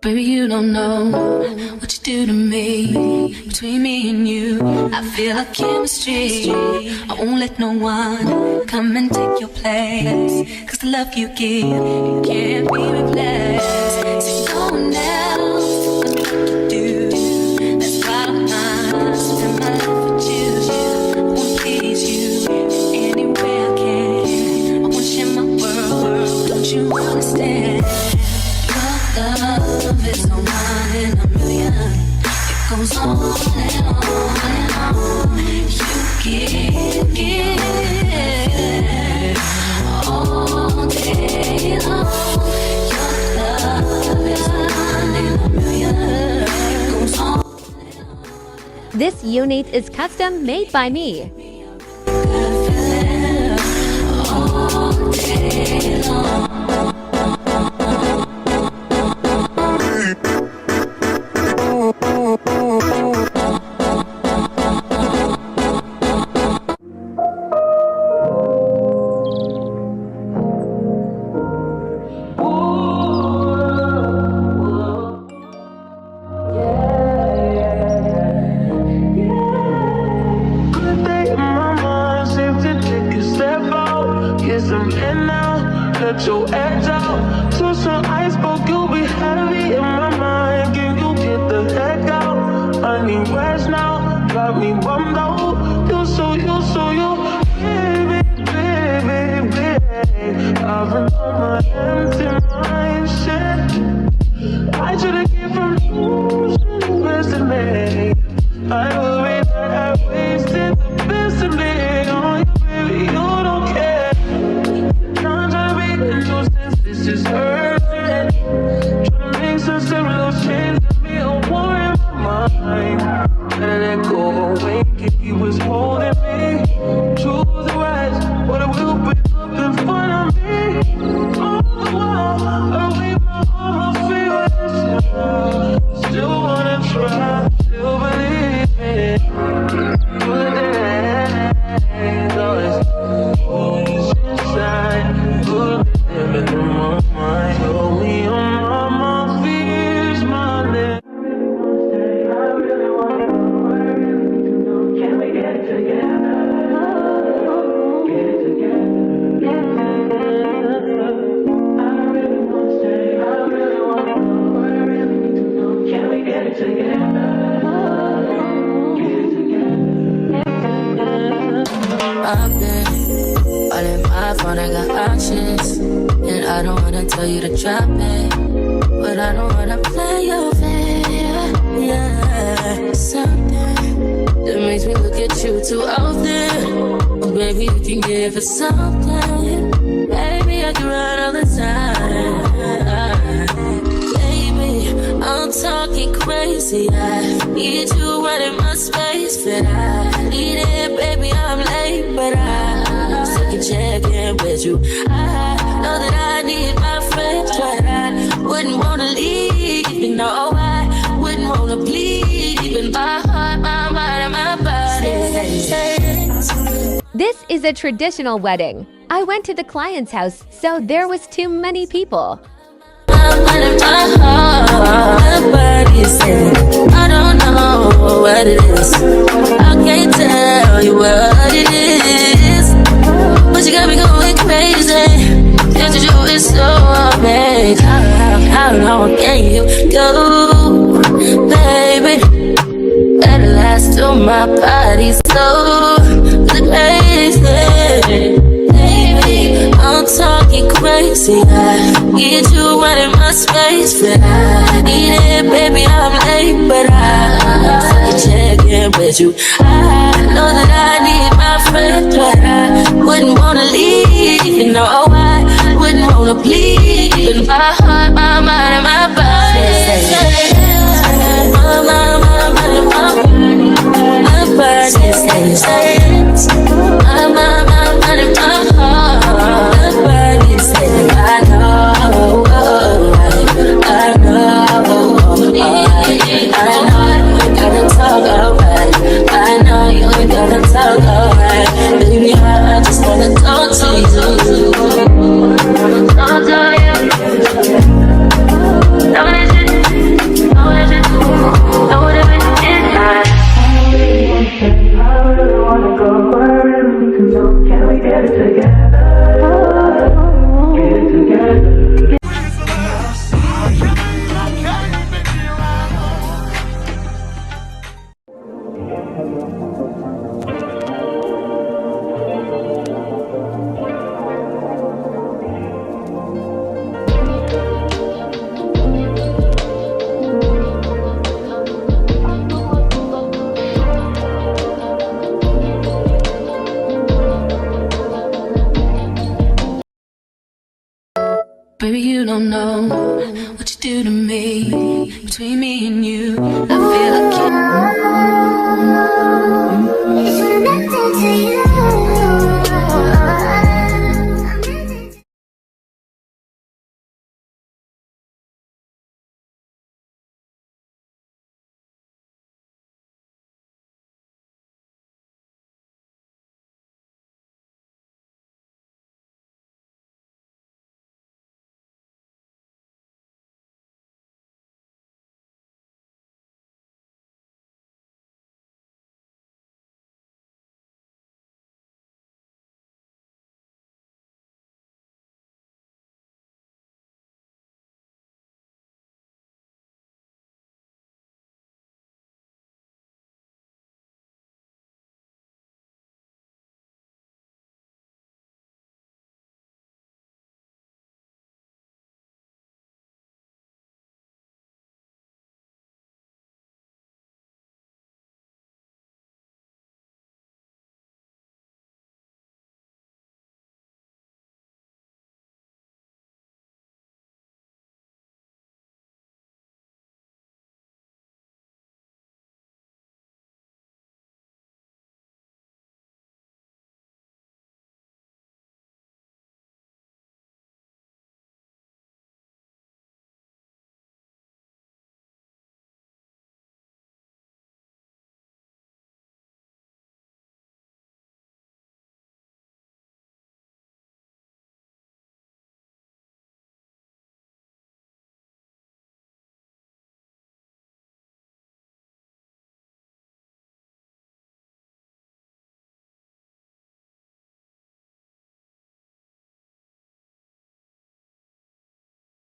Baby, you don't know what you do to me. Between me and you, I feel like chemistry. I won't let no one come and take your place. Cause the love you give, it can't be replaced. So no one else knows what to do. That's why I spend my life with you. I wanna please you any way I can. I wanna share my world, don't you understand? Love is no one in a million. It goes on and on and on. You give all day long. Your love is no one in a million. It goes on and on. This unit is custom made by me. All day long. Let your edge out to some iceberg, you'll be heavy in my mind. Can you get the heck out? I need rest now, got me bummed out. You baby, baby. I've been on my empty mind, shit. I should've came from you, best in me. I worry that I wasted the best in me on you, baby, you don't care. This is urgent. Trying to make sense of those chains that be a war in my mind. Let it go away if he was holding me. Choose the right, but it will bring up in front of me. All the while, I leave my arms feeling. Still wanna try, still believe it. Good days, always inside. Good. Living in my mind, hold me on my fears, my name. I really want to know, I really need to know. Can we get it together? Get it together, get it together. I really want to stay, I really want to know, I really need to know. Can we get it together? Get it together. I've been all in my phone, I got options. And I don't wanna tell you to drop it, but I don't wanna play your fair. Yeah, something that makes me look at you too often. Oh, baby, you can give us something. Baby, I can run all the time. Baby, I'm talking crazy. I need you right in my space, but I need it, baby. I'm late, but I still can check in with you. I know that I need my friends, but I wouldn't wanna leave. You know, I wouldn't wanna bleed. Even my heart, my mind, and my body. This is a traditional wedding. I went to the client's house, so there was too many people. My mind and my heart, my body said, I don't know what it is. I can't tell you what it is, but you got me going crazy. Just you is so amazing. How long can you go, baby? Better last till my body's so crazy. Baby, I'm talking crazy. I need you right in my space, but I need it, baby. I'm late, but I still check in with you. I know that I need my friends, but I wouldn't wanna leave. You know, I wouldn't wanna bleed. In my heart, my mind, and my body. My body says, my mind, and my heart. My body says, I know, I know, you gotta talk alright. I know you gotta talk alright. Baby, I just wanna talk to you. Talk to you. Baby, you don't know what you do to me. Between me and you, I feel like